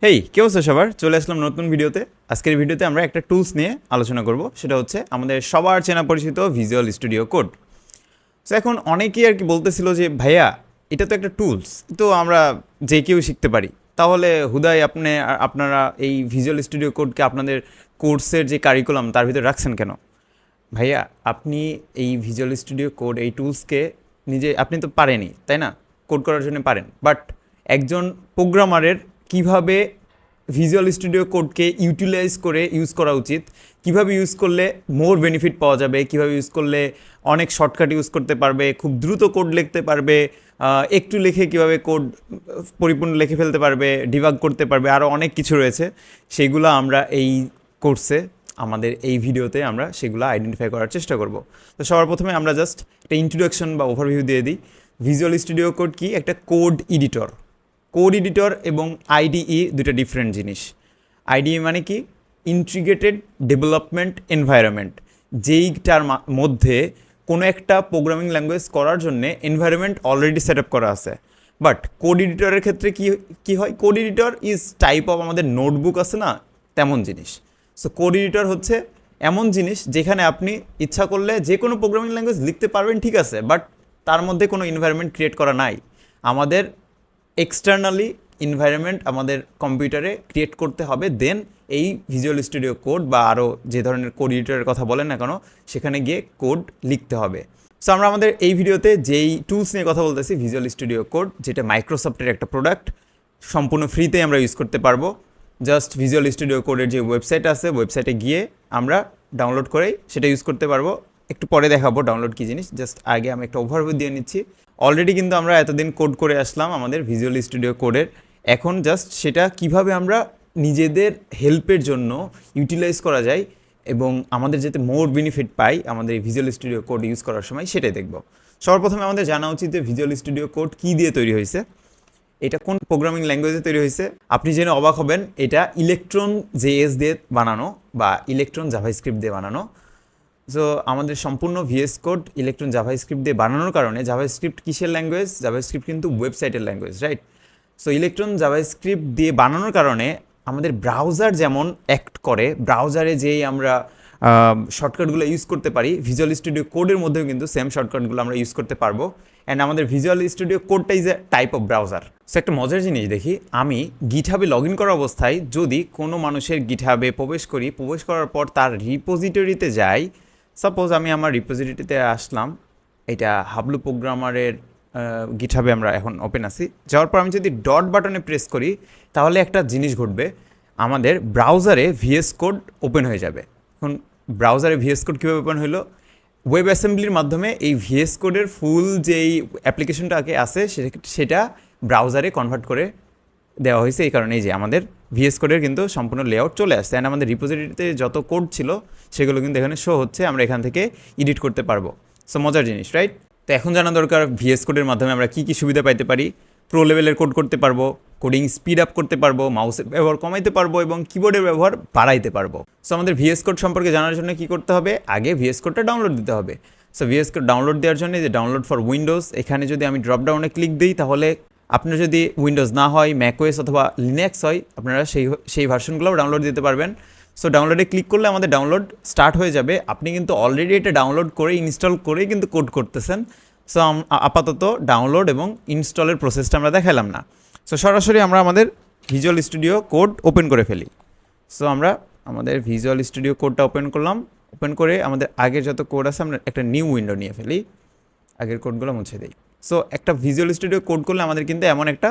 হেই, কি অবস্থা সবার? চলে আসলাম নতুন ভিডিওতে। আজকের ভিডিওতে আমরা একটা টুলস নিয়ে আলোচনা করব, সেটা হচ্ছে আমাদের সবার চেনা পরিচিত ভিজুয়াল স্টুডিও কোড। সো এখন অনেকেই আর কি বলতেছিল যে ভাইয়া, এটা তো একটা টুলস, তো আমরা যে কেউ শিখতে পারি, তাহলে হুদাই আপনারা এই ভিজুয়াল স্টুডিও কোডকে আপনাদের কোর্সের যে কারিকুলাম তার ভিতরে রাখছেন কেন? ভাইয়া, আপনি এই ভিজুয়াল স্টুডিও কোড, এই টুলসকে আপনি তো পারেনই, তাই না? কোড করার জন্য পারেন, বাট একজন প্রোগ্রামারের কিভাবে ভিজুয়াল স্টুডিও কোডকে ইউটিলাইজ করে ইউজ করা উচিত, কিভাবে ইউজ করলে মোর বেনিফিট পাওয়া যাবে, কিভাবে ইউজ করলে অনেক শর্টকাট ইউজ করতে পারবে, খুব দ্রুত কোড লিখতে পারবে, একটু লিখে কিভাবে কোড পরিপূর্ণ লিখে ফেলতে পারবে, ডিবাগ করতে পারবে, আরও অনেক কিছু রয়েছে। সেগুলো আমরা এই কোর্সে, আমাদের এই ভিডিওতে আমরা সেগুলো আইডেন্টিফাই করার চেষ্টা করব। তো সবার প্রথমে আমরা জাস্ট একটা ইন্ট্রোডাকশন বা ওভারভিউ দিয়ে দিই। ভিজুয়াল স্টুডিও কোড কি? একটা কোড এডিটর। কোড এডিটর এবং আইডিই দুটো ডিফারেন্ট জিনিস। আইডিই মানে কি? Integrated development environment. যেইটার মধ্যে কোনো একটা প্রোগ্রামিং ল্যাঙ্গুয়েজ করার জন্য এনভায়রনমেন্ট অলরেডি সেট আপ করা আছে। বাট কোড এডিটরের ক্ষেত্রে কি হয়? Code editor is type of আমাদের নোটবুক আছে না, তেমন জিনিস। সো কোড এডিটর হচ্ছে এমন জিনিস যেখানে আপনি ইচ্ছা করলে যে কোনো প্রোগ্রামিং ল্যাঙ্গুয়েজ লিখতে পারবেন, ঠিক আছে, বাট তার মধ্যে কোনো এনভায়রনমেন্ট ক্রিয়েট করা নাই। আমাদের এক্সটার্নালি এনভায়রনমেন্ট আমাদের কম্পিউটারে ক্রিয়েট করতে হবে, দেন এই ভিজুয়াল স্টুডিও কোড বা আরও যে ধরনের কোড এডিটরের কথা বলেন না কেন, সেখানে গিয়ে কোড লিখতে হবে। সো আমরা আমাদের এই ভিডিওতে যেই টুলস নিয়ে কথা বলতেছি, ভিজুয়াল স্টুডিও কোড, যেটা মাইক্রোসফটের একটা প্রোডাক্ট, সম্পূর্ণ ফ্রিতে আমরা ইউজ করতে পারবো। জাস্ট ভিজুয়াল স্টুডিও কোডের যে ওয়েবসাইট আছে, ওয়েবসাইটে গিয়ে আমরা ডাউনলোড করেই সেটা ইউজ করতে পারবো। একটু পরে দেখাবো ডাউনলোড কী জিনিস, জাস্ট আগে আমি একটা ওভারভিউ দিয়ে নিচ্ছি। অলরেডি কিন্তু আমরা এতদিন কোড করে আসলাম আমাদের ভিজুয়াল স্টুডিও কোডের, এখন জাস্ট সেটা কিভাবে আমরা নিজেদের হেল্পের জন্য ইউটিলাইজ করা যায় এবং আমাদের যাতে মোর বেনিফিট পাই আমাদের এই ভিজুয়াল স্টুডিও কোড ইউজ করার সময়, সেটাই দেখব। সর্বপ্রথমে আমাদের জানা উচিত যে ভিজুয়াল স্টুডিও কোড কী দিয়ে তৈরি হয়েছে, এটা কোন প্রোগ্রামিং ল্যাঙ্গুয়েজে তৈরি হয়েছে। আপনি জেনে অবাক হবেন, এটা ইলেকট্রন জেএস দিয়ে বানানো বা ইলেকট্রন জাভাস্ক্রিপ্ট দিয়ে বানানো। সো আমাদের সম্পূর্ণ ভিএস কোড ইলেকট্রন জাভাস্ক্রিপ্ট দিয়ে বানানোর কারণে, জাভাস্ক্রিপ্ট কিসের ল্যাঙ্গুয়েজ? জাভাস্ক্রিপ্ট কিন্তু ওয়েবসাইটের language, right? So electron JavaScript দিয়ে বানানোর কারণে আমাদের ব্রাউজার যেমন অ্যাক্ট করে, ব্রাউজারে যেই আমরা শর্টকাটগুলো ইউজ করতে পারি, ভিজুয়াল স্টুডিও কোডের মধ্যেও কিন্তু সেম শর্টকাটগুলো আমরা ইউজ করতে পারবো। অ্যান্ড আমাদের ভিজুয়াল স্টুডিও কোডটা is a type of browser. So একটা মজার জিনিস দেখি, আমি গিটহাবে লগ ইন করা অবস্থায় যদি কোনো মানুষের গিটহাবে প্রবেশ করি, প্রবেশ করার পর তার রিপোজিটরিতে যাই, সাপোজ আমি আমার রিপোজিটরিতে আসলাম, এটা হাবলু প্রোগ্রামারের গিটহাবে আমরা এখন ওপেন আছি। যাওয়ার পর আমি যদি ডট বাটনে প্রেস করি, তাহলে একটা জিনিস ঘটবে, আমাদের ব্রাউজারে ভিএস কোড ওপেন হয়ে যাবে। এখন ব্রাউজারে ভিএস কোড কীভাবে ওপেন হলো? ওয়েব অ্যাসেম্বলির মাধ্যমে এই ভিএস কোডের ফুল যেই অ্যাপ্লিকেশনটা আগে আছে সেটা ব্রাউজারে কনভার্ট করে দেওয়া হয়েছে। এই কারণেই যে আমাদের ভিএস কোডের কিন্তু সম্পূর্ণ লেআউট চলে আসছে, অ্যান্ড আমাদের রিপোজিটরিতে যত কোড ছিল সেগুলো কিন্তু এখানে শো হচ্ছে, আমরা এখান থেকে এডিট করতে পারবো। সো মজার জিনিস, রাইট? তো এখন জানা দরকার ভিএস কোডের মাধ্যমে আমরা কী কী সুবিধা পাইতে পারি। প্রো লেভেলের কোড করতে পারবো, কোডিং স্পিড আপ করতে পারবো, মাউসের ব্যবহার কমাইতে পারবো এবং কিবোর্ডের ব্যবহার বাড়াইতে পারবো। সো আমাদের ভিএস কোড সম্পর্কে জানার জন্য কী করতে হবে? আগে ভিএস কোডটা ডাউনলোড দিতে হবে। সো ভিএস কোড ডাউনলোড দেওয়ার জন্য যে ডাউনলোড ফর উইন্ডোজ, এখানে যদি আমি ড্রপ ডাউনে ক্লিক দিই, তাহলে আপনার যদি উইন্ডোজ না হয়, ম্যাকওএস অথবা লিনাক্স হয়, আপনারা সেই ভার্সনগুলোও ডাউনলোড দিতে পারবেন। সো ডাউনলোডে ক্লিক করলে আমাদের ডাউনলোড স্টার্ট হয়ে যাবে। আপনি কিন্তু অলরেডি এটা ডাউনলোড করে ইনস্টল করেই কিন্তু কোড করতেছেন। সো আপাতত ডাউনলোড এবং ইনস্টলের প্রসেসটা আমরা দেখালাম না। সো সরাসরি আমরা আমাদের ভিজুয়াল স্টুডিও কোড ওপেন করে ফেলি। সো আমরা আমাদের ভিজুয়াল স্টুডিও কোডটা ওপেন করলাম। ওপেন করে আমাদের আগের যত কোড আছে আমরা একটা নিউ উইন্ডো নিয়ে ফেলি, আগের কোডগুলো মুছে দিই। সো একটা ভিজুয়াল স্টুডিও কোড করলে আমাদের কিন্তু এমন একটা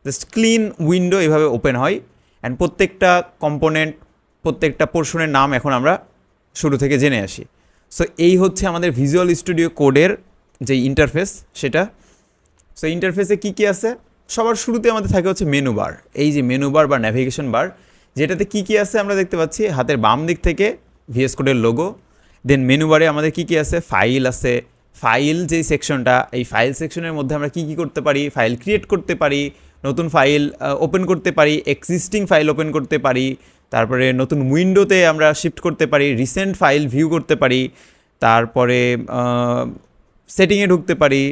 জাস্ট ক্লিন উইন্ডো এভাবে ওপেন হয়। অ্যান্ড প্রত্যেকটা কম্পোনেন্ট, প্রত্যেকটা পোর্শনের নাম এখন আমরা শুরু থেকে জেনে আসি। সো এই হচ্ছে আমাদের ভিজুয়াল স্টুডিও কোডের যে ইন্টারফেস, সেটা। সো ইন্টারফেসে কী কী আছে? সবার শুরুতে আমাদের থাকে হচ্ছে মেনু বার। এই যে মেনু বার বা ন্যাভিগেশন বার, যেটাতে কী কী আছে আমরা দেখতে পাচ্ছি। হাতের বাম দিক থেকে ভিএস কোডের লোগো, দেন মেনু বারে আমাদের কী কী আছে? ফাইল আছে। ফাইল যেই সেকশনটা, এই ফাইল সেকশনের মধ্যে আমরা কী কী করতে পারি? ফাইল ক্রিয়েট করতে পারি, নতুন ফাইল ওপেন করতে পারি, এক্সিস্টিং ফাইল ওপেন করতে পারি, তারপরে নতুন উইন্ডোতে আমরা শিফট করতে পারি, রিসেন্ট ফাইল ভিউ করতে পারি, তারপরে সেটিংয়ে ঢুকতে পারি,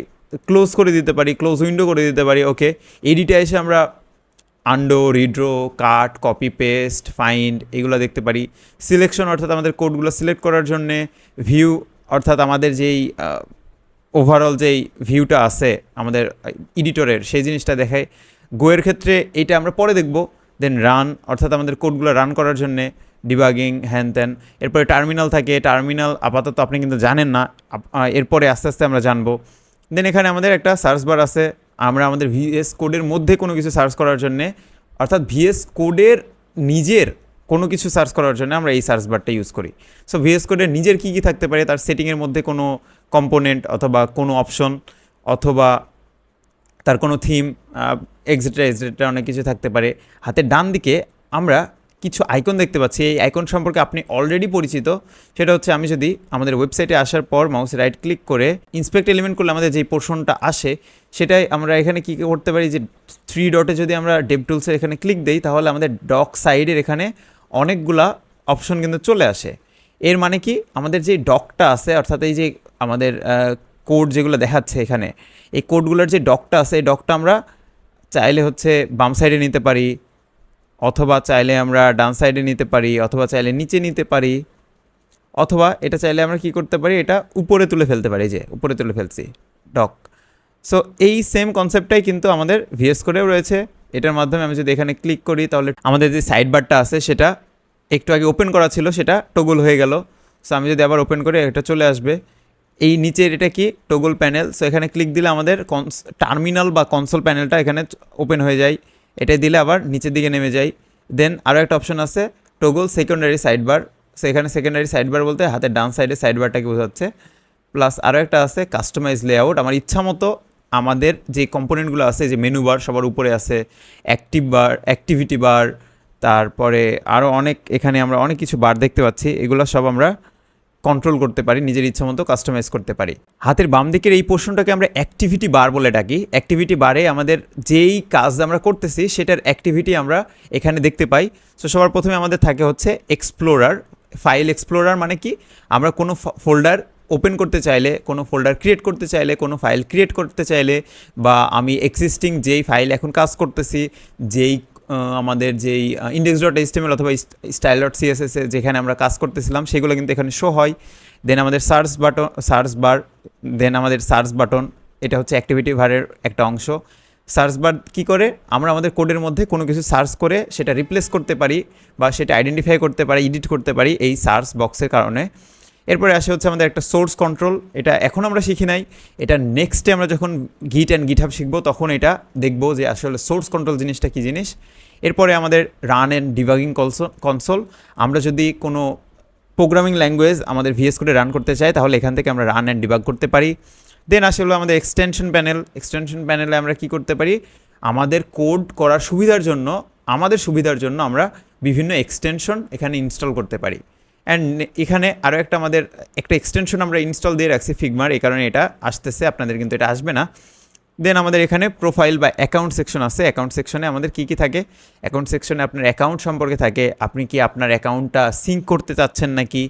ক্লোজ করে দিতে পারি, ক্লোজ উইন্ডো করে দিতে পারি। ওকে, এডিটে এসে আমরা আন্ডো, রিড্রো, কাট, কপি পেস্ট, ফাইন্ড এগুলো দেখতে পারি। সিলেকশন অর্থাৎ আমাদের কোডগুলো সিলেক্ট করার জন্যে, ভিউ অর্থাৎ আমাদের যেই ওভারঅল যেই ভিউটা আছে আমাদের এডিটরের সেই জিনিসটা দেখায়। গোয়ের ক্ষেত্রে এইটা আমরা পরে দেখব। দেন রান অর্থাৎ আমাদের কোডগুলো রান করার জন্যে, ডিবাগিং, হ্যান ত্যান। এরপরে টার্মিনাল থাকে, টার্মিনাল আপাতত আপনি কিন্তু জানেন না, এরপরে আস্তে আস্তে আমরা জানবো। দেন এখানে আমাদের একটা সার্চ বার আছে, আমরা আমাদের ভিএস কোডের মধ্যে কোনো কিছু সার্চ করার জন্যে অর্থাৎ ভিএস কোডের নিজের কোনো কিছু সার্চ করার জন্য আমরা এই সার্চ বারটা ইউজ করি। সো ভিএস কোডের নিজের কী কী থাকতে পারে, তার সেটিংয়ের মধ্যে কোনো কম্পোনেন্ট অথবা কোনো অপশন অথবা তার কোনো থিম, এক্সেট্রা অনেক কিছু থাকতে পারে। হাতের ডান দিকে আমরা কিছু আইকন দেখতে পাচ্ছি, এই আইকন সম্পর্কে আপনি অলরেডি পরিচিত। সেটা হচ্ছে আমি যদি আমাদের ওয়েবসাইটে আসার পর মাউসে রাইট ক্লিক করে ইন্সপেক্ট এলিমেন্ট করলে আমাদের যেই পোর্শনটা আসে সেটাই আমরা এখানে কী করতে পারি, যে 3 ডটে যদি আমরা ডেভ টুলসের এখানে ক্লিক দিই তাহলে আমাদের ডক সাইডের এখানে অনেকগুলা অপশন কিন্তু চলে আসে। এর মানে কি, আমাদের যে ডকটা আছে অর্থাৎ এই যে আমাদের কোড যেগুলো দেখাচ্ছে এখানে, এই কোডগুলোর যে ডকটা আছে এই ডকটা আমরা চাইলে হচ্ছে বাম সাইডে নিতে পারি, অথবা চাইলে আমরা ডান সাইডে নিতে পারি, অথবা চাইলে নিচে নিতে পারি, অথবা এটা চাইলে আমরা কি করতে পারি, এটা উপরে তুলে ফেলতে পারি, যে উপরে তুলে ফেলছি ডক। সো এই সেম কনসেপ্টটাই কিন্তু আমাদের ভিএস কোডেও রয়েছে। এটার মাধ্যমে আমি যদি এখানে ক্লিক করি তাহলে আমাদের যে সাইড বারটা আছে সেটা একটু আগে ওপেন করা ছিল সেটা টগল হয়ে গেল। সো আমি যদি আবার ওপেন করি এটা চলে আসবে। এই নিচের এটা কি টগল প্যানেল, সো এখানে ক্লিক দিলে আমাদের টার্মিনাল বা কনসোল প্যানেলটা এখানে ওপেন হয়ে যায়। এটা দিলে আবার নিচের দিকে নেমে যায়। দেন আরও একটা অপশন আছে toggle secondary side bar. So এখানে সেকেন্ডারি সাইড বার বলতে হাতের ডান সাইডে সাইড বারটাকে বোঝাচ্ছে। প্লাস আরও একটা আছে কাস্টমাইজ লেআউট, আমার ইচ্ছা মতো আমাদের যে কম্পোনেন্টগুলো আছে, যে মেনু বার সবার উপরে আছে, অ্যাক্টিভ বার, অ্যাক্টিভিটি বার, তারপরে আরও অনেক, এখানে আমরা অনেক কিছু বার দেখতে পাচ্ছি, এগুলো সব আমরা কন্ট্রোল করতে পারি, নিজের ইচ্ছা মতো কাস্টমাইজ করতে পারি। হাতের বাম দিকের এই পোর্শনটাকে আমরা অ্যাক্টিভিটি বার বলে ডাকি। অ্যাক্টিভিটি বারে আমাদের যেই কাজ আমরা করতেছি সেটার অ্যাক্টিভিটি আমরা এখানে দেখতে পাই। সো সবার প্রথমে আমাদের থাকে হচ্ছে এক্সপ্লোরার, ফাইল এক্সপ্লোরার। মানে কি, আমরা কোনো ফোল্ডার ওপেন করতে চাইলে, কোনো ফোল্ডার ক্রিয়েট করতে চাইলে, কোনো ফাইল ক্রিয়েট করতে চাইলে, বা আমি এক্সিস্টিং যেই ফাইল এখন কাজ করতেছি, যেই আমাদের যেই index.html অথবা style.css যেখানে আমরা কাজ করতেছিলাম সেগুলো কিন্তু এখানে শো হয়। দেন আমাদের সার্চ বার, দেন আমাদের সার্চ বাটন, এটা হচ্ছে অ্যাক্টিভিটি বারের একটা অংশ। সার্চ বার কী করে, আমরা আমাদের কোডের মধ্যে কোনো কিছু সার্চ করে সেটা রিপ্লেস করতে পারি বা সেটা আইডেন্টিফাই করতে পারি, এডিট করতে পারি এই সার্চ বক্সের কারণে। এরপরে আসে হচ্ছে আমাদের একটা সোর্স কন্ট্রোল, এটা এখন আমরা শিখি নাই, এটা নেক্সটে আমরা যখন গিট অ্যান্ড গিটহাব শিখবো তখন এটা দেখবো যে আসলে সোর্স কন্ট্রোল জিনিসটা কী জিনিস। এরপরে আমাদের রান অ্যান্ড ডিবাগিং কনসোল, আমরা যদি কোনো প্রোগ্রামিং ল্যাঙ্গুয়েজ আমাদের ভিএস কোডে রান করতে চাই তাহলে এখান থেকে আমরা রান অ্যান্ড ডিবাগ করতে পারি। দেন আসলে আমাদের এক্সটেনশন প্যানেলে আমরা কি করতে পারি, আমাদের কোড করার সুবিধার জন্য আমরা বিভিন্ন এক্সটেনশন এখানে ইনস্টল করতে পারি। অ্যান্ড এখানে আরও একটা আমাদের একটা এক্সটেনশন আমরা ইনস্টল দিয়ে রাখছি ফিগমার, এই কারণে এটা আসতেছে, আপনাদের কিন্তু এটা আসবে না। দেন আমাদের এখানে প্রোফাইল বা অ্যাকাউন্ট সেকশন আছে। অ্যাকাউন্ট সেকশনে আমাদের কী কী থাকে, অ্যাকাউন্ট সেকশনে আপনার অ্যাকাউন্ট সম্পর্কে থাকে, আপনি কি আপনার অ্যাকাউন্টটা সিঙ্ক করতে চাচ্ছেন নাকি,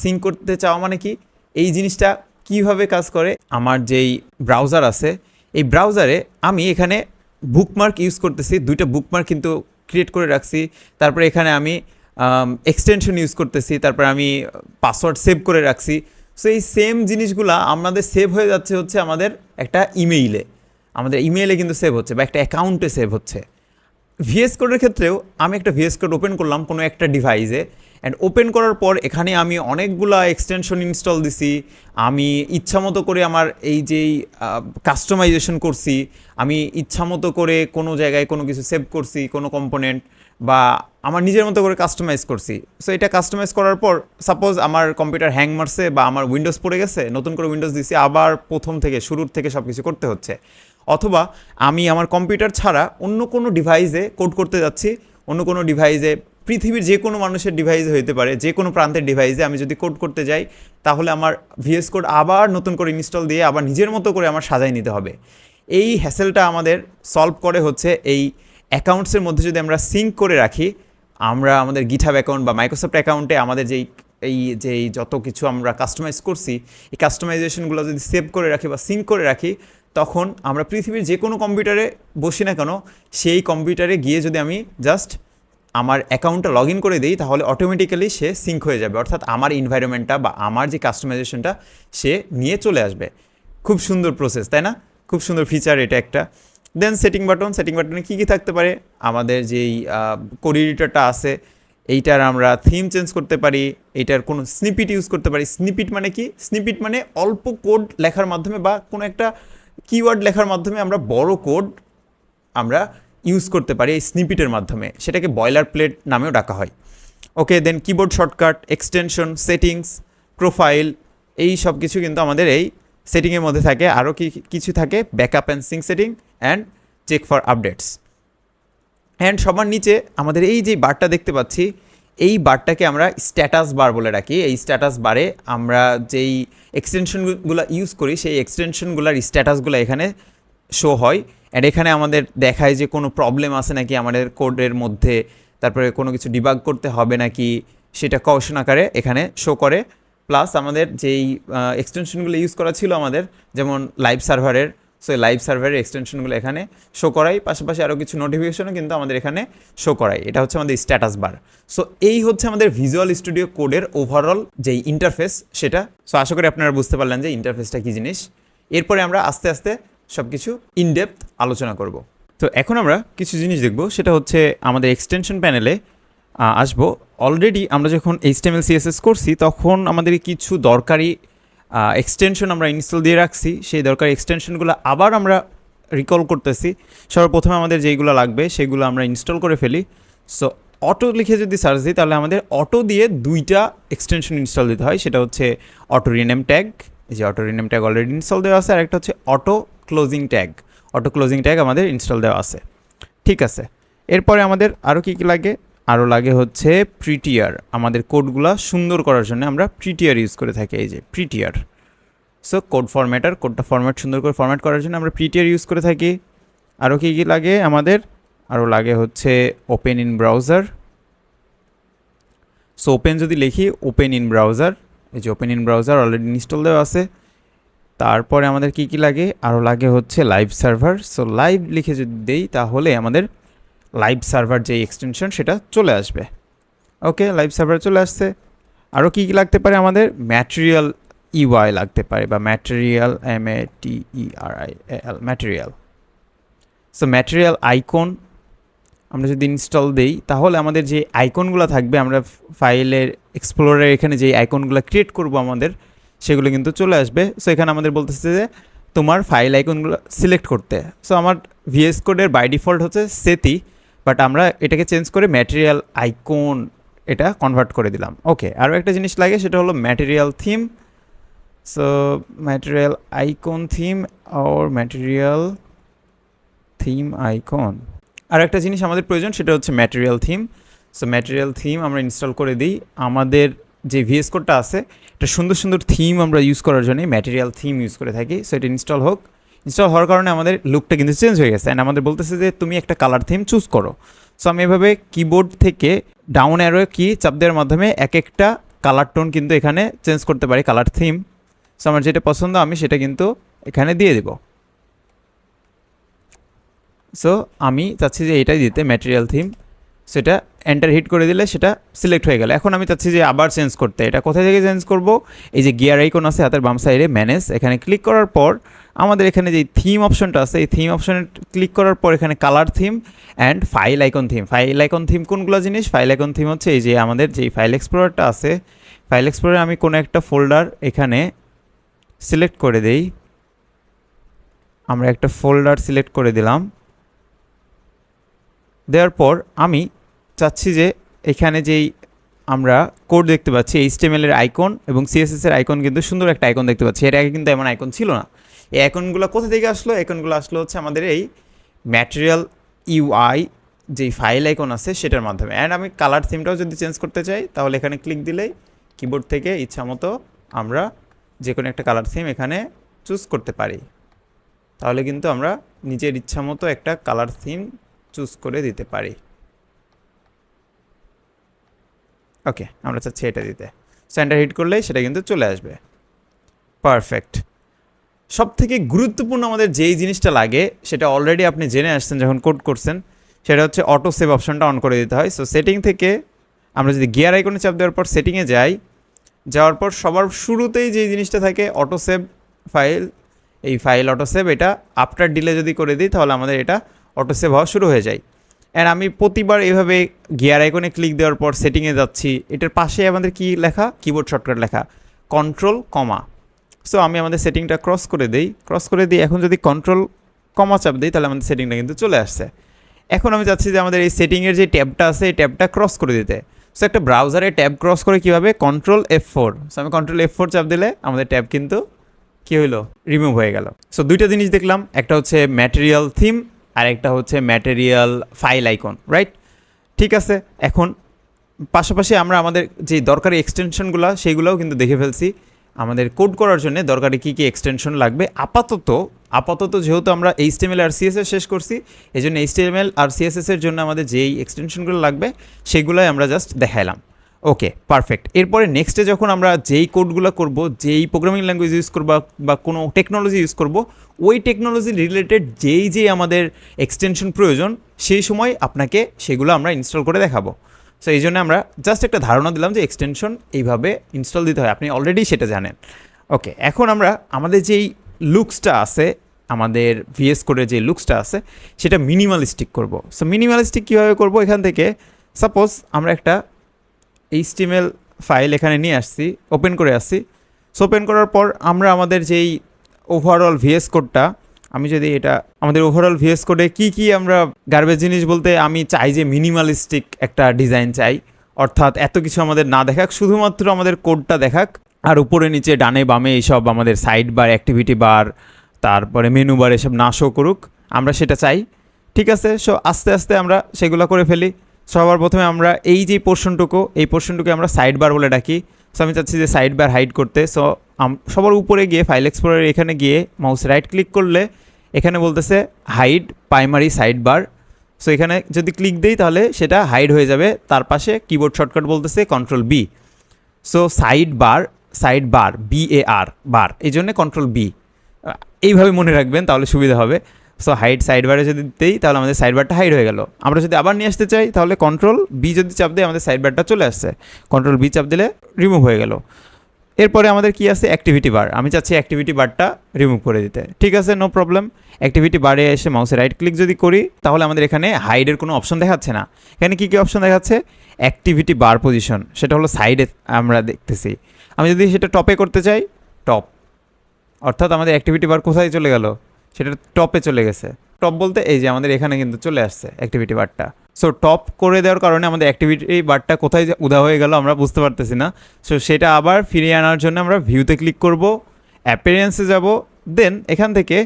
সিঙ্ক করতে চাওয়া মানে কি, এই জিনিসটা কিভাবে কাজ করে। আমার যেই ব্রাউজার আছে এই ব্রাউজারে আমি এখানে বুকমার্ক ইউজ করতেছি, 2টা বুকমার্ক কিন্তু ক্রিয়েট করে রাখছি। তারপরে এখানে আমি এক্সটেনশন ইউজ করতেছি, তারপর আমি পাসওয়ার্ড সেভ করে রাখছি। সো এই সেম জিনিসগুলো আমাদের সেভ হয়ে যাচ্ছে হচ্ছে আমাদের একটা ইমেইলে কিন্তু সেভ হচ্ছে বা একটা অ্যাকাউন্টে সেভ হচ্ছে। ভিএস কোডের ক্ষেত্রেও আমি একটা ভিএস কোড ওপেন করলাম কোনো একটা ডিভাইসে, অ্যান্ড ওপেন করার পর এখানে আমি অনেকগুলা এক্সটেনশন ইনস্টল দিছি, আমি ইচ্ছামতো করে আমার এই যেই কাস্টমাইজেশন করছি, আমি ইচ্ছামতো করে কোনো জায়গায় কোনো কিছু সেভ করছি, কোনো কম্পোনেন্ট, বা আমার নিজের মতো করে কাস্টমাইজ করছি। সো এটা কাস্টমাইজ করার পর সাপোজ আমার কম্পিউটার হ্যাং মারছে বা আমার উইন্ডোজ পড়ে গেছে, নতুন করে উইন্ডোজ দিছি, আবার প্রথম থেকে শুরুর থেকে সব কিছু করতে হচ্ছে। অথবা আমি আমার কম্পিউটার ছাড়া অন্য কোনো ডিভাইসে কোড করতে যাচ্ছি, অন্য কোনো ডিভাইসে, পৃথিবীর যে কোনো মানুষের ডিভাইসে হইতে পারে, যে কোনো প্রান্তের ডিভাইসে আমি যদি কোড করতে যাই তাহলে আমার ভিএস কোড আবার নতুন করে ইনস্টল দিয়ে আবার নিজের মতো করে আমার সাজাই নিতে হবে। এই হ্যাসেলটা আমাদের সলভ করে হচ্ছে এই অ্যাকাউন্টসের মধ্যে যদি আমরা সিঙ্ক করে রাখি, আমরা আমাদের গিটহাব অ্যাকাউন্ট বা মাইক্রোসফট অ্যাকাউন্টে আমাদের যেই যত কিছু আমরা কাস্টমাইজ করছি এই কাস্টমাইজেশনগুলো যদি সেভ করে রাখি বা সিঙ্ক করে রাখি, তখন আমরা পৃথিবীর যে কোনো কম্পিউটারে বসি না কেন, সেই কম্পিউটারে গিয়ে যদি আমি জাস্ট আমার অ্যাকাউন্টটা লগ ইন করে দিই, তাহলে অটোমেটিক্যালি সে সিঙ্ক হয়ে যাবে, অর্থাৎ আমার ইনভায়রনমেন্টটা বা আমার যে কাস্টমাইজেশনটা সে নিয়ে চলে আসবে। খুব সুন্দর প্রসেস, তাই না? খুব সুন্দর ফিচার এটা একটা। দেন সেটিং বাটনে কী কী থাকতে পারে, আমাদের যেই কোড এডিটরটা আছে এইটার আমরা থিম চেঞ্জ করতে পারি, এইটার কোনো স্নিপিট ইউজ করতে পারি। স্নিপিট মানে কি? স্নিপিট মানে অল্প কোড লেখার মাধ্যমে বা কোনো একটা কিওয়ার্ড লেখার মাধ্যমে আমরা বড় কোড আমরা ইউজ করতে পারি এই স্নিপিটের মাধ্যমে, সেটাকে বয়লার প্লেট নামেও ডাকা হয়। Okay, then keyboard shortcut, extension, settings, profile, এই সব কিছু কিন্তু আমাদের এই সেটিংয়ের মধ্যে থাকে। আরও কিছু থাকে backup and sync setting and check for updates. And সবার নিচে আমাদের এই যে বারটা দেখতে পাচ্ছি, এই বারটাকে আমরা স্ট্যাটাস বার বলে রাখি। এই স্ট্যাটাস বারে আমরা যেই এক্সটেনশনগুলো ইউজ করি সেই এক্সটেনশনগুলোর স্ট্যাটাসগুলো এখানে শো হয়। অ্যান্ড এখানে আমাদের দেখায় যে কোনো প্রবলেম আছে নাকি আমাদের কোডের মধ্যে, তারপরে কোনো কিছু ডিবাগ করতে হবে নাকি, সেটা কৌশন আকারে এখানে শো করে। প্লাস আমাদের যেই এক্সটেনশনগুলো ইউজ করা ছিল আমাদের, যেমন লাইভ সার্ভারের, সো লাইভ সার্ভারের এক্সটেনশনগুলো এখানে শো করাই, পাশাপাশি আরও কিছু নোটিফিকেশনও কিন্তু আমাদের এখানে শো করাই। এটা হচ্ছে আমাদের স্ট্যাটাস বার। সো এই হচ্ছে আমাদের ভিজুয়াল স্টুডিও কোডের ওভারঅল যেই ইন্টারফেস সেটা। সো আশা করি আপনারা বুঝতে পারলেন যে ইন্টারফেসটা কী জিনিস। এরপরে আমরা আস্তে আস্তে সব কিছু ইনডেপথ আলোচনা করব। তো এখন আমরা কিছু জিনিস দেখব, সেটা হচ্ছে আমাদের এক্সটেনশন প্যানেলে আসবো। অলরেডি আমরা যখন HTML CSS করছি তখন আমাদের কিছু দরকারি এক্সটেনশন আমরা ইনস্টল দিয়ে রাখছি, সেই দরকারি এক্সটেনশনগুলো আবার আমরা রিকল করতেছি। সর্বপ্রথমে আমাদের যেইগুলো লাগবে সেগুলো আমরা ইনস্টল করে ফেলি। সো অটো লিখে যদি সার্চ দিই তাহলে আমাদের অটো দিয়ে দুইটা এক্সটেনশন ইনস্টল দিতে হয়, সেটা হচ্ছে অটো রিনেম ট্যাগ, এই যে auto rename tag already install দেওয়া আছে, আর একটা হচ্ছে auto closing tag. Auto closing tag আমাদের ইনস্টল দেওয়া আছে, ঠিক আছে। এরপরে আমাদের আরও কী কী লাগে, আরও লাগে হচ্ছে প্রিটিয়ার। আমাদের কোডগুলা সুন্দর করার জন্য আমরা প্রিটিয়ার ইউজ করে থাকি, এই যে প্রিটিয়ার। সো কোড ফরম্যাটার, কোডটা ফরম্যাট সুন্দর করে ফরম্যাট করার জন্য আমরা প্রিটিয়ার ইউজ করে থাকি। আরও কী কী লাগে আমাদের, আরও লাগে হচ্ছে open in browser. So open যদি লিখি ওপেন ইন ব্রাউজার, এই যে open in browser already install দেওয়া আছে। তারপরে আমাদের কী কী লাগে, আরও লাগে হচ্ছে লাইভ সার্ভার। সো লাইভ লিখে যদি দেই তাহলে আমাদের লাইভ সার্ভার যে এক্সটেনশন সেটা চলে আসবে। ওকে, লাইভ সার্ভার চলে আসছে। আরও কী কী লাগতে পারে আমাদের, ম্যাটেরিয়াল UI লাগতে পারে, বা material MATERIAL material. So material icon আমরা যদি ইনস্টল দেই তাহলে আমাদের যে আইকনগুলো থাকবে, আমরা ফাইলের এক্সপ্লোরারে এখানে যেই আইকনগুলো ক্রিয়েট করব আমাদের, সেগুলো কিন্তু চলে আসবে। সো এখানে আমাদের বলতেছে যে তোমার ফাইল আইকনগুলো সিলেক্ট করতে। সো আমার VS কোডের বাই ডিফল্ট হচ্ছে সেতি, বাট আমরা এটাকে চেঞ্জ করে ম্যাটেরিয়াল আইকন এটা কনভার্ট করে দিলাম। ওকে, আরও একটা জিনিস লাগে, সেটা হলো material theme. So material icon theme আর ম্যাটেরিয়াল থিম আইকন। আর একটা জিনিস আমাদের প্রয়োজন, সেটা হচ্ছে material theme. So material theme আমরা ইনস্টল করে দিই। আমাদের যে VS কোডটা আছে এটা সুন্দর সুন্দর থিম আমরা ইউজ করার জন্য ম্যাটেরিয়াল থিম ইউজ করে থাকি। সো এটা ইনস্টল হোক। ইনস্টল হওয়ার কারণে আমাদের লুকটা কিন্তু চেঞ্জ হয়ে গেছে, অ্যান্ড আমাদের বলতেছে যে তুমি একটা কালার থিম চুজ করো। সো আমি এভাবে কিবোর্ড থেকে ডাউন অ্যারো কি চাপ দেওয়ার মাধ্যমে এক একটা কালার টোন কিন্তু এখানে চেঞ্জ করতে পারি, কালার থিম। সো আমার যেটা পছন্দ আমি সেটা কিন্তু এখানে দিয়ে দেব। সো আমি চাচ্ছি যে এটাই দিতে, ম্যাটেরিয়াল থিম। সেটা এন্টার হিট করে দিলে সেটা সিলেক্ট হয়ে গেল। এখন আমি চাচ্ছি যে আবার চেঞ্জ করতে, এটা কোথায় থেকে চেঞ্জ করব, এই যে গিয়ার আইকন আছে হাতের বাম সাইডে ম্যানেজ, এখানে ক্লিক করার পর আমাদের এখানে যে থিম অপশনটা আছে এই থিম অপশনে ক্লিক করার পর এখানে colour theme and file icon theme. File icon theme কোনগুলো জিনিস, ফাইল আইকন থিম হচ্ছে এই যে আমাদের যেই ফাইল এক্সপ্লোরারটা আছে, ফাইল এক্সপ্লোরারে আমি কোনো একটা ফোল্ডার এখানে সিলেক্ট করে দেই। আমরা একটা ফোল্ডার সিলেক্ট করে দিলাম, দেওয়ার পর আমি চাচ্ছি যে এখানে যেই আমরা কোড দেখতে পাচ্ছি HTML এর আইকন এবং CSS এর আইকন, কিন্তু সুন্দর একটা আইকন দেখতে পাচ্ছি। এর আগে কিন্তু এমন আইকন ছিল না। এই আইকনগুলো কোথা থেকে আসলো, আইকনগুলো আসলো হচ্ছে আমাদের এই ম্যাটেরিয়াল UI যেই ফাইল আইকন আছে সেটার মাধ্যমে। অ্যান্ড আমি কালার থিমটাও যদি চেঞ্জ করতে চাই তাহলে এখানে ক্লিক দিলেই কিবোর্ড থেকে ইচ্ছা মতো আমরা যে কোনো একটা কালার থিম এখানে চুজ করতে পারি। তাহলে কিন্তু আমরা নিজের ইচ্ছা মতো একটা কালার থিম চুজ করে দিতে পারি। ওকে, আমরা চাচ্ছি এটা দিতে। সেন্টার হিট করলেই সেটা কিন্তু চলে আসবে। পারফেক্ট। সবথেকে গুরুত্বপূর্ণ আমাদের যেই জিনিসটা লাগে সেটা অলরেডি আপনি জেনে আসছেন যখন কোড করছেন, সেটা হচ্ছে অটো সেভ অপশনটা অন করে দিতে হয়। সো সেটিং থেকে আমরা যদি গিয়ার আইকনে চাপ দেওয়ার পর সেটিংয়ে যাওয়ার পর সবার শুরুতেই যেই জিনিসটা থাকে অটো সেভ ফাইল, এই ফাইল অটো সেভ, এটা আফটার ডিলে যদি করে দিই তাহলে আমাদের এটা অটো সেভ হওয়া শুরু হয়ে যায়। অ্যান্ড আমি প্রতিবার এইভাবে গিয়ার আইকনে ক্লিক দেওয়ার পর সেটিংয়ে যাচ্ছি, এটার পাশে আমাদের কি লেখা, কিবোর্ড শর্টকাট লেখা কন্ট্রোল কমা। সো আমি আমাদের সেটিংটা ক্রস করে দিই। এখন যদি কন্ট্রোল কমা চাপ দিই তাহলে আমাদের সেটিংটা কিন্তু চলে আসছে। এখন আমি চাচ্ছি যে আমাদের এই সেটিংয়ের যে ট্যাবটা আছে এই ট্যাবটা ক্রস করে দিতে। সো একটা ব্রাউজারে ট্যাব ক্রস করে কীভাবে, কন্ট্রোল F4। সো আমি কন্ট্রোল F4 চাপ দিলে আমাদের ট্যাব কিন্তু কী হইলো, রিমুভ হয়ে গেল। সো দুইটা জিনিস দেখলাম, একটা হচ্ছে ম্যাটেরিয়াল থিম আর একটা হচ্ছে ম্যাটেরিয়াল ফাইল আইকন, রাইট? ঠিক আছে, এখন পাশাপাশি আমরা আমাদের যে দরকারি এক্সটেনশনগুলো সেইগুলোও কিন্তু দেখে ফেলছি। আমাদের কোড করার জন্য দরকারি কী কী এক্সটেনশন লাগবে আপাতত যেহেতু আমরা HTML আর CSS শেষ করছি, এই জন্য HTML আর CSS এর জন্য আমাদের যেই এক্সটেনশনগুলো লাগবে সেগুলোই আমরা জাস্ট দেখাইলাম। ওকে, পারফেক্ট। এরপরে নেক্সটে যখন আমরা যেই কোডগুলো করব, যেই প্রোগ্রামিং ল্যাঙ্গুয়েজ ইউজ করব বা কোনো টেকনোলজি ইউজ করব, ওই টেকনোলজি রিলেটেড যেই আমাদের এক্সটেনশন প্রয়োজন সেই সময় আপনাকে সেগুলো আমরা ইনস্টল করে দেখাবো। সো এই জন্য আমরা জাস্ট একটা ধারণা দিলাম যে এক্সটেনশন এইভাবে ইনস্টল দিতে হয়, আপনি অলরেডি সেটা জানেন। ওকে, এখন আমরা আমাদের যেই লুকসটা আছে, আমাদের VS কোডের যে লুকসটা আছে সেটা মিনিমালিস্টিক করব। সো মিনিমালিস্টিক কীভাবে করব, এখান থেকে সাপোজ আমরা একটা HTML ফাইল এখানে নিয়ে আসছি, ওপেন করে আসছি। সো ওপেন করার পর আমরা আমাদের যেই ওভারঅল VS কোডটা, আমি যদি এটা আমাদের ওভারঅল VS কোডে কী আমরা গার্বেজ জিনিস বলতে আমি চাই যে মিনিমালিস্টিক একটা ডিজাইন চাই, অর্থাৎ এত কিছু আমাদের না দেখাক, শুধুমাত্র আমাদের কোডটা দেখাক, আর উপরে নিচে ডানে বামে এইসব আমাদের সাইড বার, অ্যাক্টিভিটি বার, তারপরে মেনু বার এসব না শো করুক, আমরা সেটা চাই। ঠিক আছে, সো আস্তে আস্তে আমরা সেগুলো করে ফেলি। সবার প্রথমে আমরা এই যে পোর্শনটুকু আমরা সাইড বার বলে ডাকি। সো আমি চাচ্ছি যে সাইড বার হাইড করতে। সো সবার উপরে গিয়ে ফাইল এক্সপ্লোরার এখানে গিয়ে মাউস রাইট ক্লিক করলে এখানে বলতেছে hide primary sidebar. So এখানে যদি ক্লিক দিই তাহলে সেটা হাইড হয়ে যাবে। তার পাশে কিবোর্ড শর্টকাট বলতেছে control B। So side bar BAR বার, এই জন্য কন্ট্রোল B। এইভাবে মনে রাখবেন তাহলে সুবিধা হবে। সো হাইড সাইড বারে যদি দিই তাহলে আমাদের সাইড বারটা হাইড হয়ে গেল। আমরা যদি আবার নিয়ে আসতে চাই তাহলে কন্ট্রোল B যদি চাপ দিই আমাদের সাইড বারটা চলে আসছে, কন্ট্রোল B চাপ দিলে রিমুভ হয়ে গেল। এরপরে আমাদের কি আছে, অ্যাক্টিভিটি বার। আমি চাচ্ছি অ্যাক্টিভিটি বারটা রিমুভ করে দিতে। ঠিক আছে, নো প্রবলেম। অ্যাক্টিভিটি বারে এসে মাউসে রাইট ক্লিক যদি করি তাহলে আমাদের এখানে হাইডের কোনো অপশন দেখাচ্ছে না। এখানে কী অপশন দেখাচ্ছে, অ্যাক্টিভিটি বার পজিশন, সেটা হলো সাইডে আমরা দেখতেছি। আমি যদি সেটা টপে করতে চাই, টপ, অর্থাৎ আমাদের অ্যাক্টিভিটি বার কোথায় চলে গেল, সেটা টপে চলে গেছে। টপ বলতে এই যে আমাদের এখানে কিন্তু চলে আসছে অ্যাক্টিভিটি বারটা। সো টপ করে দেওয়ার কারণে আমাদের অ্যাক্টিভিটি বারটা কোথায় উদা হয়ে গেল আমরা বুঝতে পারতেছি না। সো সেটা আবার ফিরিয়ে আনার জন্য আমরা ভিউতে ক্লিক করব, অ্যাপিয়ারেন্সে যাব, দেন এখান থেকে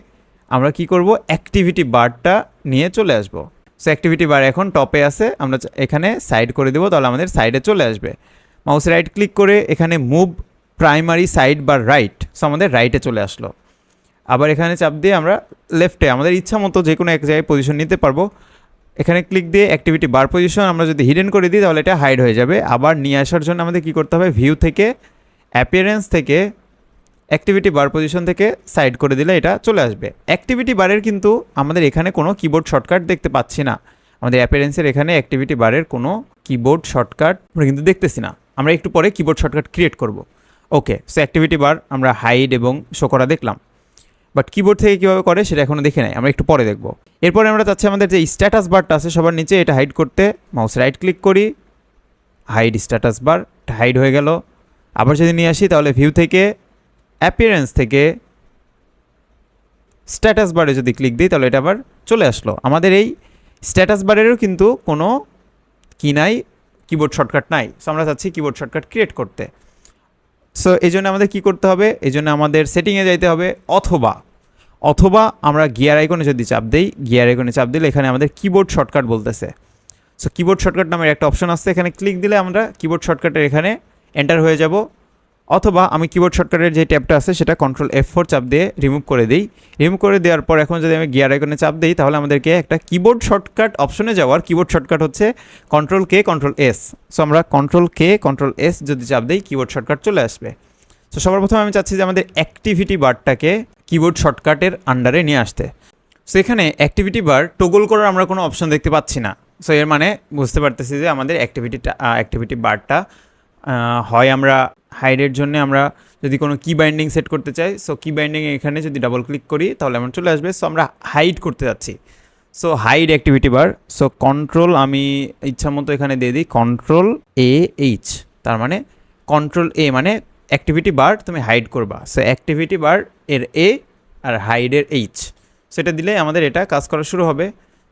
আমরা কি করব, অ্যাক্টিভিটি বারটা নিয়ে চলে আসব। সো অ্যাক্টিভিটি বার এখন টপে আছে, আমরা এখানে সাইড করে দেবো, তাহলে আমাদের সাইডে চলে আসবে। মাউস রাইট ক্লিক করে এখানে move primary side bar right, so আমাদের রাইটে চলে আসলো। আবার এখানে চাপ দিয়ে আমরা লেফটে আমাদের ইচ্ছা মতো যে কোনো এক জায়গায় পজিশন নিতে পারবো। এখানে ক্লিক দিয়ে অ্যাক্টিভিটি বার পজিশন আমরা যদি হিডেন করে দিই তাহলে এটা হাইড হয়ে যাবে। আবার নিয়ে আসার জন্য আমাদের কী করতে হবে, ভিউ থেকে অ্যাপিয়ারেন্স থেকে অ্যাক্টিভিটি বার পজিশন থেকে সাইড করে দিলে এটা চলে আসবে। অ্যাক্টিভিটি বারের কিন্তু আমাদের এখানে কোনো কিবোর্ড শর্টকাট দেখতে পাচ্ছি না। আমাদের অ্যাপিয়ারেন্সের এখানে অ্যাক্টিভিটি বারের কোনো কিবোর্ড শর্টকাট আমরা কিন্তু দেখতেছি না। আমরা একটু পরে কিবোর্ড শর্টকাট ক্রিয়েট করব। ওকে, সো অ্যাক্টিভিটি বার আমরা হাইড এবং শো করা দেখলাম, বাট কিবোর্ড থেকে কীভাবে করে সেটা এখনও দেখে নাই, আমরা একটু পরে দেখব। এরপরে আমরা চাচ্ছি আমাদের যে স্ট্যাটাস বারটা আছে সবার নিচে, এটা হাইড করতে মাউস রাইট ক্লিক করি, হাইড স্ট্যাটাস বার, হাইড হয়ে গেল। আবার যদি নিয়ে আসি তাহলে ভিউ থেকে অ্যাপিয়ারেন্স থেকে স্ট্যাটাস বারে যদি ক্লিক দিই তাহলে এটা আবার চলে আসলো। আমাদের এই স্ট্যাটাস বারেরও কিন্তু কোনো কি নাই, কিবোর্ড শর্টকাট নাই। সো আমরা চাচ্ছি কিবোর্ড শর্টকাট ক্রিয়েট করতে। সো এই জন্য আমাদের কী করতে হবে, এই জন্য আমাদের সেটিংয়ে যাইতে হবে, অথবা আমরা গিয়ার আইকনে যদি চাপ দিই, গিয়ার আইকনে চাপ দিলে এখানে আমাদের কিবোর্ড শর্টকাট বলতেছে। সো কিবোর্ড শর্টকাট নামের একটা অপশন আছে, এখানে ক্লিক দিলে আমরা কিবোর্ড শর্টকাটের এখানে এন্টার হয়ে যাব। অথবা আমি কিবোর্ড শর্টকাটের যে ট্যাবটা আছে সেটা কন্ট্রোল F4 চাপ দিয়ে রিমুভ করে দিই। রিমুভ করে দেওয়ার পর এখন যদি আমি গিয়ার আইকনে চাপ দিই তাহলে আমাদেরকে একটা কিবোর্ড শর্টকাট অপশনে যাওয়ার, কিবোর্ড শর্টকাট হচ্ছে control K control S। So আমরা কন্ট্রোল K কন্ট্রোল S যদি চাপ দিই কিবোর্ড শর্টকাট চলে আসবে। সো সবার প্রথমে আমি চাচ্ছি যে আমাদের অ্যাক্টিভিটি বারটাকে কিবোর্ড শর্টকাটের আন্ডারে নিয়ে আসতে। সো এখানে অ্যাক্টিভিটি বার টগল করার আমরা কোনো অপশন দেখতে পাচ্ছি না। সো এর মানে বুঝতে পারতেছি যে আমাদের অ্যাক্টিভিটি বারটা হয় আমরা হাইডের জন্য আমরা যদি কোনো কি বাইন্ডিং সেট করতে চাই, সো কি বাইন্ডিং এখানে যদি ডাবল ক্লিক করি তাহলে আমার চলে আসবে। সো আমরা হাইড করতে যাচ্ছি, সো হাইড অ্যাক্টিভিটি বার। সো কন্ট্রোল আমি ইচ্ছা মতো এখানে দিয়ে দিই Ctrl+A+H, তার মানে Ctrl+A মানে অ্যাক্টিভিটি বার তুমি হাইড করবা। সো অ্যাক্টিভিটি বার এর A আর হাইডের H, সেটা দিলে আমাদের এটা কাজ করা শুরু হবে।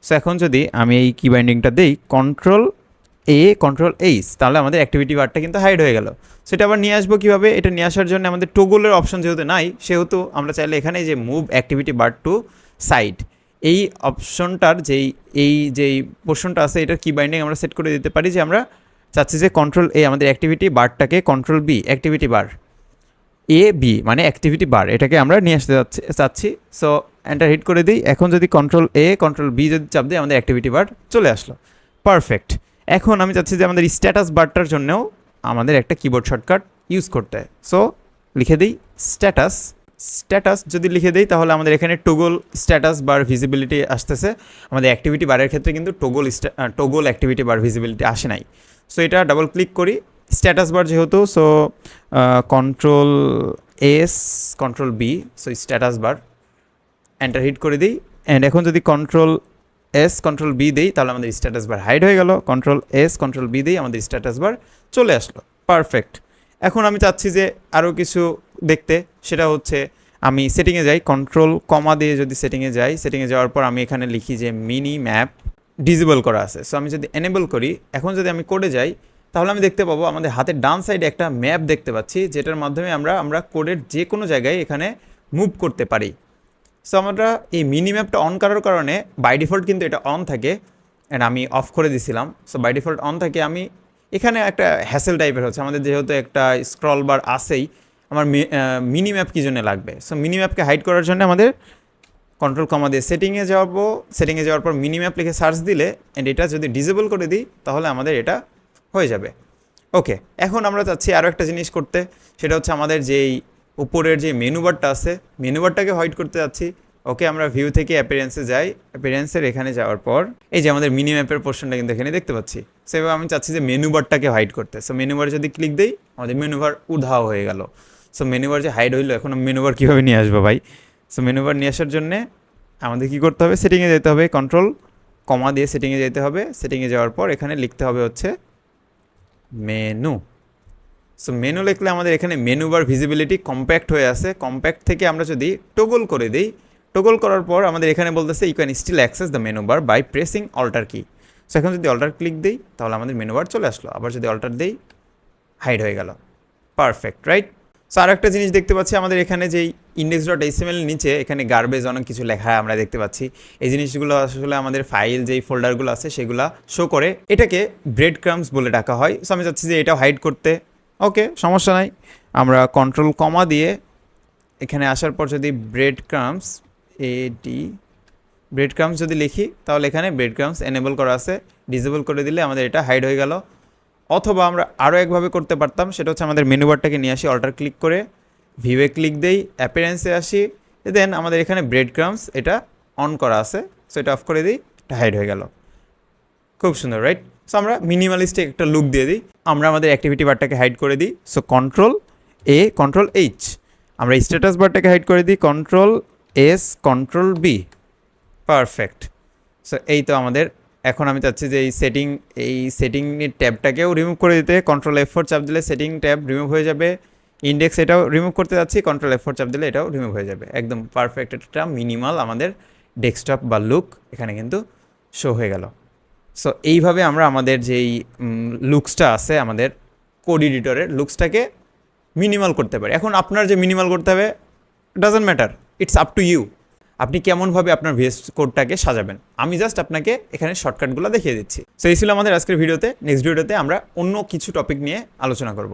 সো এখন যদি আমি এই কি বাইন্ডিংটা দিই Ctrl+A Ctrl+H, তাহলে আমাদের অ্যাক্টিভিটি বারটা কিন্তু হাইড হয়ে গেল। সেটা আবার নিয়ে আসবো কীভাবে? এটা নিয়ে আসার জন্য আমাদের টগলের অপশন যেহেতু নাই, সেহেতু আমরা চাইলে এখানে যে মুভ অ্যাক্টিভিটি বার টু সাইড এই অপশনটার যেই পোর্শনটা আছে এটার কি বাইন্ডিং আমরা সেট করে দিতে পারি যে আমরা চাচ্ছি যে Ctrl+A আমাদের অ্যাক্টিভিটি বারটাকে Ctrl+B অ্যাক্টিভিটি বার AB মানে অ্যাক্টিভিটি বার এটাকে আমরা নিয়ে আসতে চাচ্ছি। সো এন্টার হিট করে দিই। এখন যদি Ctrl+A Ctrl+B যদি চাপ দিই আমাদের অ্যাক্টিভিটি বার চলে আসলো। পারফেক্ট। এখন আমি চাচ্ছি যে আমাদের স্ট্যাটাস বারটার জন্যও আমাদের একটা কিবোর্ড শর্টকাট ইউজ করতে হয়। সো লিখে দিই স্ট্যাটাস যদি লিখে দিই তাহলে আমাদের এখানে টগল স্ট্যাটাস বার ভিজিবিলিটি আসতেছে। আমাদের অ্যাক্টিভিটি বারের ক্ষেত্রে কিন্তু টগল অ্যাক্টিভিটি বার ভিজিবিলিটি আসে নাই। সো এটা ডাবল ক্লিক করি স্ট্যাটাস বার যেহেতু, so Ctrl+S Ctrl+B, so status bar enter hit করে দিই। অ্যান্ড এখন যদি Ctrl+S Ctrl+B দিই তাহলে আমাদের স্ট্যাটাস বার হাইড হয়ে গেল। Ctrl+S Ctrl+B দিই আমাদের স্ট্যাটাস বার চলে আসলো। পারফেক্ট। এখন আমি চাচ্ছি যে আরও কিছু দেখতে, সেটা হচ্ছে আমি সেটিংয়ে যাই, কন্ট্রোল দিয়ে যদি সেটিংয়ে যাই, সেটিংয়ে যাওয়ার পর আমি এখানে লিখি যে মিনি ম্যাপ ডিসেবল করা আছে। সো আমি যদি এনেবল করি, এখন যদি আমি কোডে যাই তাহলে আমি দেখতে পাবো আমাদের হাতের ডান সাইডে একটা ম্যাপ দেখতে পাচ্ছি, যেটার মাধ্যমে আমরা কোডের যে কোনো জায়গায় এখানে মুভ করতে পারি। সো আমরা এই মিনি ম্যাপটা অন করার কারণে বাই ডিফল্ট কিন্তু এটা অন থাকে, অ্যান্ড আমি অফ করে দিছিলাম। সো বাই ডিফল্ট অন থাকে। আমি এখানে একটা হ্যাসেল টাইপের হচ্ছে, আমাদের যেহেতু একটা স্ক্রল বার আসেই, আমার মিনি ম্যাপ কী জন্য লাগবে? সো মিনি ম্যাপকে হাইড করার জন্য আমাদের Ctrl+ দিয়ে সেটিংয়ে যাওয়ার পর মিনি ম্যাপ লিখে সার্চ দিলে, অ্যান্ড এটা যদি ডিসেবল করে দিই তাহলে আমাদের এটা হয়ে যাবে। ওকে, এখন আমরা চাচ্ছি আরও একটা জিনিস করতে, সেটা হচ্ছে আমাদের যেই উপরের যে মেনু বারটা আছে, মেনু বারটাকে হাইড করতে যাচ্ছি। ওকে, আমরা ভিউ থেকে অ্যাপিয়ারেন্সে যাই, অ্যাপিয়ারেন্সের এখানে যাওয়ার পর এই যে আমাদের মিনি ম্যাপের পোর্শনটা কিন্তু এখানে দেখতে পাচ্ছি। সেভাবে আমি চাচ্ছি যে মেনু বারটাকে হাইড করতে। সো মেনু বার যদি ক্লিক দিই আমাদের মেনু বার উধাও হয়ে গেল। সো মেনু বার যে হাইড হইলো, এখন মেনু বার কীভাবে নিয়ে আসবো ভাই? সো মেনু বার নিয়ে আসার জন্যে আমাদের কী করতে হবে? সেটিংয়ে যেতে হবে, Ctrl+ দিয়ে সেটিংয়ে যেতে হবে। সেটিংয়ে যাওয়ার পর এখানে লিখতে হবে হচ্ছে মেনু। সো মেনু লিখলে আমাদের এখানে মেনু বার ভিজিবিলিটি কম্প্যাক্ট হয়ে আছে। কম্প্যাক্ট থেকে আমরা যদি টগল করে দিই, টগল করার পর আমাদের এখানে বলতেছে you can still access the menu bar by pressing alter key. So এখন যদি অল্টার ক্লিক দিই তাহলে আমাদের মেনু বার চলে আসলো। আবার যদি অল্টার দিই হাইড হয়ে গেল। Perfect, right? সো আর একটা জিনিস দেখতে পাচ্ছি, আমাদের এখানে যেই index.html নিচে এখানে গার্বেজ অনেক কিছু লেখা আমরা দেখতে পাচ্ছি। এই জিনিসগুলো আসলে আমাদের ফাইল যেই ফোল্ডারগুলো আছে সেগুলো শো করে, এটাকে ব্রেড ক্রাম্স বলে ডাকা হয়। সো আমি চাচ্ছি যে এটাও হাইড করতে। ওকে, সমস্যা নাই। আমরা Ctrl+ দিয়ে এখানে আসার পর যদি ব্রেড ক্রাম্স যদি লিখি তাহলে এখানে ব্রেড ক্রাম্স এনেবল করা আছে, ডিসেবল করে দিলে আমাদের এটা হাইড হয়ে গেল। অথবা আমরা আরও একভাবে করতে পারতাম, সেটা হচ্ছে আমাদের মেনু বারটাকে নিয়ে আসি, অল্টার ক্লিক করে ভিউয়ে ক্লিক দেই, অ্যাপিয়ারেন্সে আসি, দেন আমাদের এখানে ব্রেড ক্রাম্স এটা অন করা আছে, সো এটা অফ করে দিই, এটা হাইড হয়ে গেল। খুব সুন্দর, রাইট? সো আমরা মিনিমালিস্টিক একটা লুক দিয়ে দিই। আমরা আমাদের অ্যাক্টিভিটি বারটাকে হাইড করে দিই। So Ctrl+A Ctrl+H। আমরা স্ট্যাটাস বারটাকে হাইড করে দিই Ctrl+S Ctrl+B। পারফেক্ট। সো এই তো আমাদের। এখন আমি চাচ্ছি যে এই সেটিং ট্যাবটাকেও রিমুভ করে দিতে। Ctrl+F4 চাপ দিলে সেটিং ট্যাব রিমুভ হয়ে যাবে। ইন্ডেক্স এটাও রিমুভ করতে যাচ্ছি, Ctrl+F4 চাপ দিলে এটাও রিমুভ হয়ে যাবে। একদম পারফেক্ট একটা মিনিমাল আমাদের ডেস্কটপ বা লুক এখানে কিন্তু শো হয়ে গেল। সো এইভাবে আমরা আমাদের যেই লুকসটা আছে, আমাদের কোড এডিটরের লুকসটাকে মিনিমাল করতে পারি। এখন আপনার যে মিনিমাল করতে হবে doesn't matter, it's up to you. আপনি কেমনভাবে আপনার ভিএস কোডটাকে সাজাবেন। আমি জাস্ট আপনাকে এখানে শর্টকাটগুলো দেখিয়ে দিচ্ছি। সো এই ছিল আমাদের আজকের ভিডিওতে। নেক্সট ভিডিওতে আমরা অন্য কিছু টপিক নিয়ে আলোচনা করব।